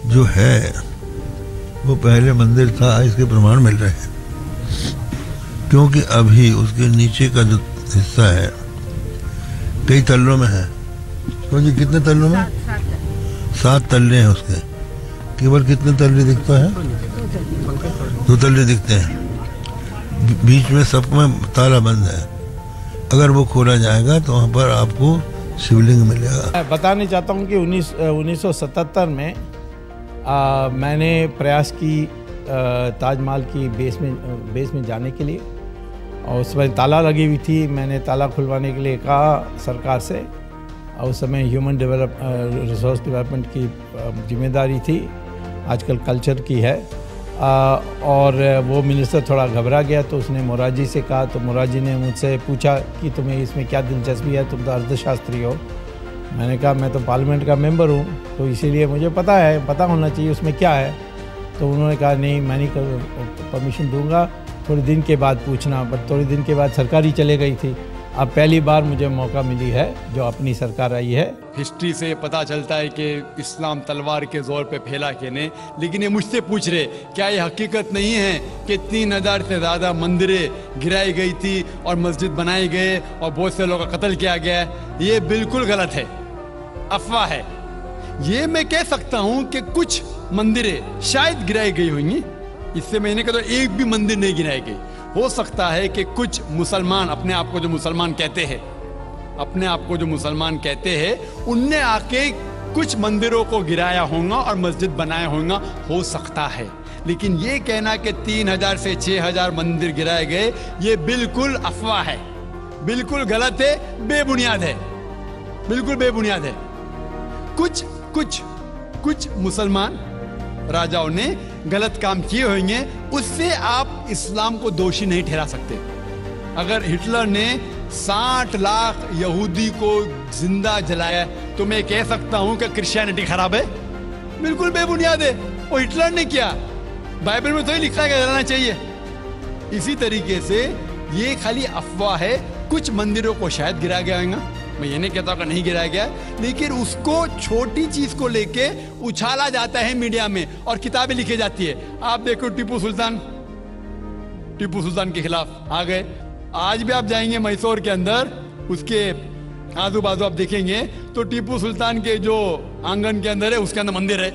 जो है वो पहले मंदिर था, इसके प्रमाण मिल रहे हैं। क्योंकि अभी उसके नीचे का जो हिस्सा है कई तल्लों में है। तो जी कितने तल्लों में? 7 तल्ले हैं उसके। केवल कितने तल्ले दिखता है? 2 तल्ले दिखते हैं। बीच में सब में ताला बंद है। अगर वो खोला जाएगा तो वहाँ पर आपको शिवलिंग मिलेगा। मैं बताना चाहता हूँ कि 1977 में मैंने प्रयास की ताजमहल की बेस में जाने के लिए, और उस समय ताला लगी हुई थी। मैंने ताला खुलवाने के लिए कहा सरकार से, और उस समय ह्यूमन रिसोर्स डेवलपमेंट की जिम्मेदारी थी, आजकल कल्चर की है। और वो मिनिस्टर थोड़ा घबरा गया, तो उसने मोरारजी से कहा। तो मोरारजी ने मुझसे पूछा कि तुम्हें इसमें क्या दिलचस्पी है, तुम तो अर्थशास्त्री हो। मैंने कहा मैं तो पार्लियामेंट का मेंबर हूँ, तो इसीलिए मुझे पता होना चाहिए उसमें क्या है। तो उन्होंने कहा नहीं, मैं नहीं परमिशन दूंगा, थोड़े दिन के बाद पूछना। बट थोड़े दिन के बाद सरकार ही चले गई थी। अब पहली बार मुझे मौका मिली है, जो अपनी सरकार आई है। हिस्ट्री से पता चलता है कि इस्लाम तलवार के जोर पे फैला कि नहीं, लेकिन ये मुझसे पूछ रहे क्या ये हकीकत नहीं है कि 3000 से ज़्यादा मंदिरें गिराई गई थी और मस्जिद बनाए गए और बहुत से लोगों का कत्ल किया गया है। ये बिल्कुल गलत है, अफवाह है। ये मैं कह सकता हूँ कि कुछ मंदिरें शायद गिराई गई होंगी, इससे मैंने कहा तो एक भी मंदिर नहीं गिराई गई। हो सकता है कि कुछ मुसलमान अपने आप को जो मुसलमान कहते हैं उनने आके कुछ मंदिरों को गिराया होगा और मस्जिद बनाया होगा, हो सकता है। लेकिन ये कहना कि 3000 से 6000 मंदिर गिराए गए, ये बिल्कुल अफवाह है, बिल्कुल गलत है, बेबुनियाद है, बिल्कुल बेबुनियाद है। कुछ मुसलमान राजाओं ने गलत काम किए होंगे, उससे आप इस्लाम को दोषी नहीं ठहरा सकते। अगर हिटलर ने 60 लाख यहूदी को जिंदा जलाया तो मैं कह सकता हूं कि क्रिश्चियनिटी खराब है? बिल्कुल बेबुनियाद है, वो हिटलर ने किया। बाइबल में तो ही लिखा है कि जलाना चाहिए। इसी तरीके से ये खाली अफवाह है। कुछ मंदिरों को शायद गिराया गया होगा, मैं ये नहीं कहता कि नहीं गिराया गया, लेकिन उसको छोटी चीज को लेके उछाला जाता है मीडिया में और किताबें लिखी जाती है। आप देखो टीपू सुल्तान के खिलाफ आ गए। आज भी आप जाएंगे मैसूर के अंदर, उसके आजू बाजू आप देखेंगे तो टीपू सुल्तान के जो आंगन के अंदर है उसके अंदर मंदिर है।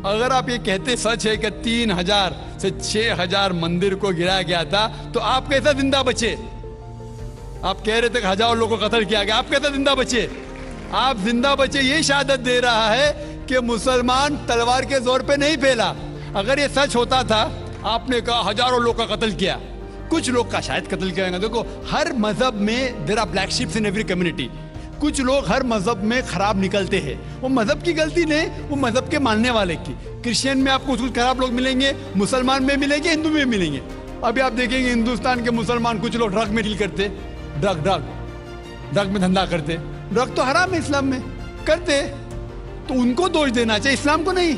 अगर आप ये कहते सच है कि 3000 से 6000 मंदिर को गिराया गया था, तो आप कैसा जिंदा बचे? आप कह रहे थे कि 1000 लोगों को कत्ल किया गया, आप कैसे जिंदा बचे? आप जिंदा बचे ये शहादत दे रहा है कि मुसलमान तलवार के जोर पे नहीं फैला। अगर ये सच होता था, आपने कहा 1000 लोग का कत्ल किया, कुछ लोग का शायद कत्ल किया गया। देखो हर मजहब में there are black ships in every community. कुछ लोग हर मजहब में खराब निकलते हैं, वो मजहब की गलती नहीं, वो मजहब के मानने वाले की। क्रिश्चियन में आपको कुछ खराब लोग मिलेंगे, मुसलमान में मिलेंगे, हिंदू में मिलेंगे। अभी आप देखेंगे हिंदुस्तान के मुसलमान कुछ लोग ड्रग में डील करते, ड्रग में धंधा करते। ड्रग तो हराम है इस्लाम में, करते तो उनको दोष देना चाहिए, इस्लाम को नहीं।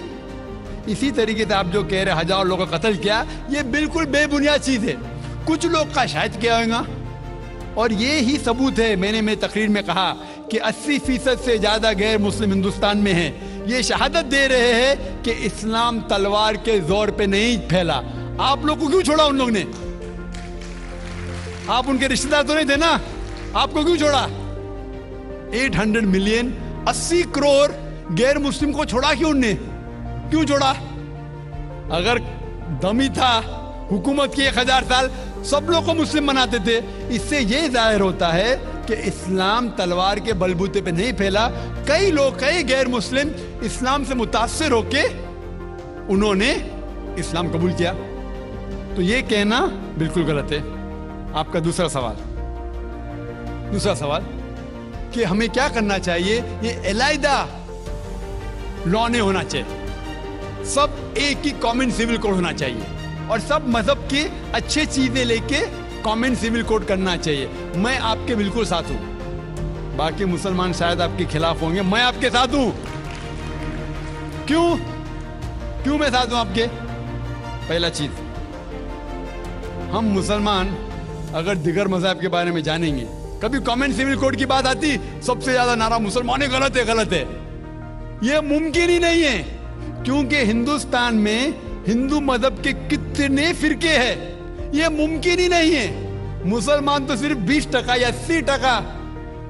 इसी तरीके से आप जो कह रहे 1000 लोगों का कत्ल किया, ये बिल्कुल बेबुनियाद चीज है। कुछ लोग का शायद किया होगा, और ये ही सबूत है। मैंने मेरी तकरीर में कहा कि 80% से ज्यादा गैर मुस्लिम हिंदुस्तान में हैं। ये शहादत दे रहे हैं कि इस्लाम तलवार के जोर पे नहीं फैला। आप लोग को क्यों छोड़ा उन लोग ने? आप उनके रिश्तेदार तो नहीं थे ना, आपको क्यों छोड़ा? 800 मिलियन 80 करोड़ गैर मुस्लिम को छोड़ा क्यों उनने? क्यों छोड़ा? अगर दमी था हुकूमत की 1000 साल, सब लोग को मुस्लिम बनाते थे। इससे ये जाहिर होता है कि इस्लाम तलवार के बलबूते पे नहीं फैला। कई लोग, कई गैर मुस्लिम इस्लाम से मुतासिर होके उन्होंने इस्लाम कबूल किया। तो ये कहना बिल्कुल गलत है। आपका दूसरा सवाल कि हमें क्या करना चाहिए? ये अलहदा लॉ नहीं होना चाहिए, सब एक ही कॉमन सिविल कोड होना चाहिए, और सब मजहब की अच्छी चीजें लेके कॉमन सिविल कोड करना चाहिए। मैं आपके बिल्कुल साथ हूं। बाकी मुसलमान शायद आपके खिलाफ होंगे, मैं आपके साथ हूं। क्यों मैं साथ हूं आपके? पहला चीज, हम मुसलमान अगर दिगर मजहब के बारे में जानेंगे, कभी कॉमन सिविल कोड की बात आती, सबसे ज्यादा नारा मुसलमान गलत है। ये मुमकिन ही नहीं है, क्योंकि हिंदुस्तान में हिंदू मजहब के कितने फिरके हैं, ये मुमकिन ही नहीं है। मुसलमान तो सिर्फ 20% या 80%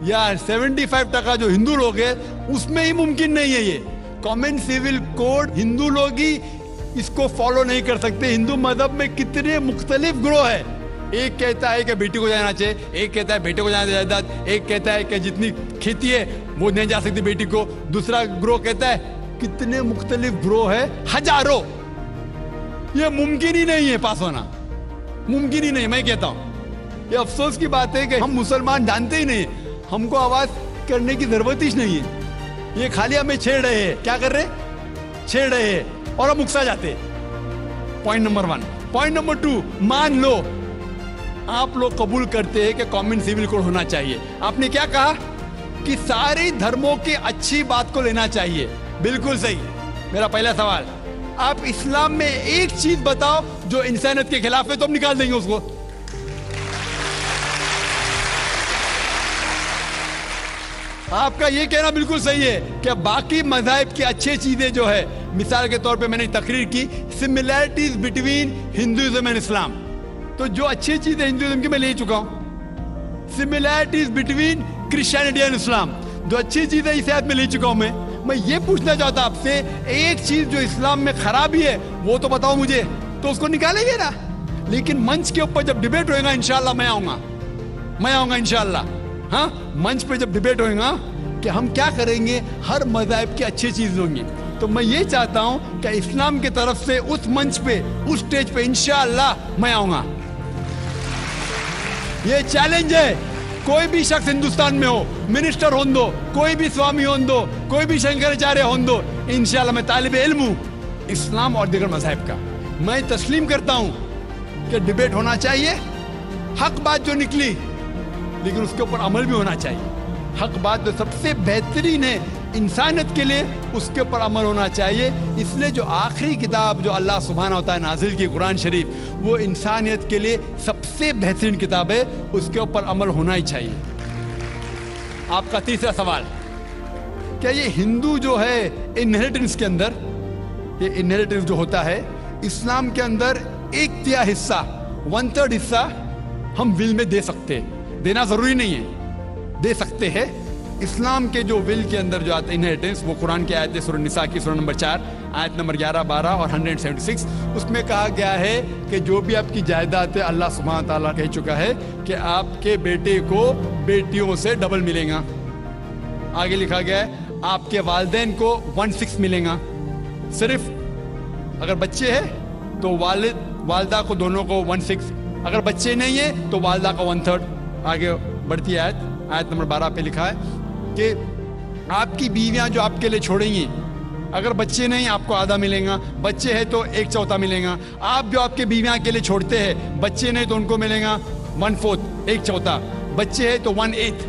या 75% जो हिंदू लोग हैं उसमें ही मुमकिन नहीं है। ये कॉमन सिविल कोड हिंदू लोग ही इसको फॉलो नहीं कर सकते। हिंदू मजहब में कितने मुख्तलिफ ग्रोह है। एक कहता है कि बेटी को जाना चाहिए, एक कहता है बेटे को जाना जायदाद, एक कहता है कि जितनी खेती है वो नहीं जा सकती बेटी को, दूसरा ग्रोह कहता है, कितने मुख्तलिफ ग्रोह है, हजारों। ये मुमकिन ही नहीं है पास होना, मुमकिन ही नहीं। मैं कहता हूं ये अफसोस की बात है कि हम मुसलमान जानते ही नहीं, हमको आवाज करने की जरूरत ही नहीं है। ये खाली हमें छेड़ रहे हैं। क्या कर रहे? छेड़ रहे हैं और हम उकसा जाते हैं। Point number 1। पॉइंट नंबर 2, मान लो आप लोग कबूल करते हैं कि कॉमन सिविल कोड होना चाहिए। आपने क्या कहा कि सारे धर्मों की अच्छी बात को लेना चाहिए। बिल्कुल सही। मेरा पहला सवाल, आप इस्लाम में एक चीज बताओ जो इंसानियत के खिलाफ है, तो हम निकाल देंगे उसको। आपका ये कहना बिल्कुल सही है कि बाकी मज़ाहिब की अच्छी चीजें जो है, मिसाल के तौर पे मैंने तकरीर की similarities between Hinduism and Islam, तो जो अच्छी चीजें हिंदुइज्म की मैं ले चुका हूं। Similarities between Christianity and Islam, जो अच्छी चीजें इस आयत में ले चुका हूं। मैं ये पूछना चाहता आपसे, एक चीज जो इस्लाम में खराबी है वो तो बताओ मुझे, तो उसको निकालेंगे ना। लेकिन मंच के ऊपर जब डिबेट होएगा इंशाल्लाह मैं आऊंगा इंशाल्लाह। हाँ, मंच पे जब डिबेट होएगा कि हम क्या करेंगे, हर मज़ाहिब की अच्छी चीज होंगी। तो मैं ये चाहता हूं कि इस्लाम की तरफ से उस मंच पे, उस स्टेज पे इंशाल्लाह मैं आऊंगा। ये चैलेंज है। कोई भी शख्स हिंदुस्तान में हो, मिनिस्टर हों दो, कोई भी स्वामी हों दो, कोई भी शंकराचार्य हों दो, इंशाल्लाह मैं तालिब इल्म हूं इस्लाम और दीगर मज़ाहिब का। मैं तस्लीम करता हूं कि डिबेट होना चाहिए, हक बात जो निकली, लेकिन उसके ऊपर अमल भी होना चाहिए। हक बात जो सबसे बेहतरीन है इंसानियत के लिए, उसके ऊपर अमल होना चाहिए। इसलिए जो आखिरी किताब जो अल्लाह सुब्हानहू व तआला नाजिल की कुरान शरीफ, वो इंसानियत के लिए सबसे बेहतरीन किताब है, उसके ऊपर अमल होना ही चाहिए। आपका तीसरा सवाल, क्या ये हिंदू जो है इनहेरिटेंस के अंदर, ये इनहेरिटेंस जो होता है इस्लाम के अंदर 1/3 हिस्सा, 1/3 हिस्सा हम विल में दे सकते हैं। देना जरूरी नहीं है, दे सकते हैं। इस्लाम के जो विल के अंदर जो आता है इनहेरिटेंस, वो कुरान की आयत है सूरह निसा की सूरह नंबर 4 आयत नंबर 11, 12 और 176। उसमें कहा गया है कि जो भी आपकी जायदाद है, अल्लाह सुब्हानहू व तआला कह चुका है कि आपके बेटे को बेटियों से डबल मिलेगा। आगे लिखा गया है आपके वालिदैन को 1/6 मिलेगा। सिर्फ अगर बच्चे हैं तो वालिदा को दोनों को 1/6, अगर बच्चे नहीं है तो वालिदा का 1/3। आगे बढ़ती आयत नंबर 12 पे लिखा है कि आपकी बीवियां जो आपके लिए छोड़ेंगी, अगर बच्चे नहीं आपको आधा मिलेगा, बच्चे हैं तो 1/4 मिलेगा। आप जो आपके बीवियां के लिए छोड़ते हैं, बच्चे नहीं तो उनको मिलेगा 1/4, 1/4, बच्चे हैं तो 1/8,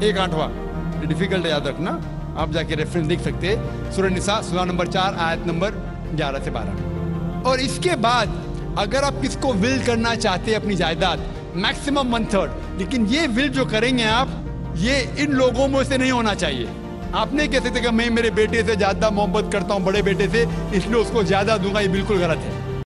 1/8। डिफिकल्ट है, याद रखना, आप जाके रेफरेंस देख सकते हैं, सूरह निसा सूरह नंबर 4 आयत नंबर 11 से 12। और इसके बाद अगर आप किसको विल करना चाहते हैं अपनी जायदाद, मैक्सिमम 1/3, लेकिन ये विल जो करेंगे आप, ये इन लोगों में से नहीं होना चाहिए। आपने कह सकते कि मैं मेरे बेटे से ज्यादा मोहब्बत करता हूं, बड़े बेटे से, इसलिए उसको ज्यादा दूंगा, ये बिल्कुल गलत है।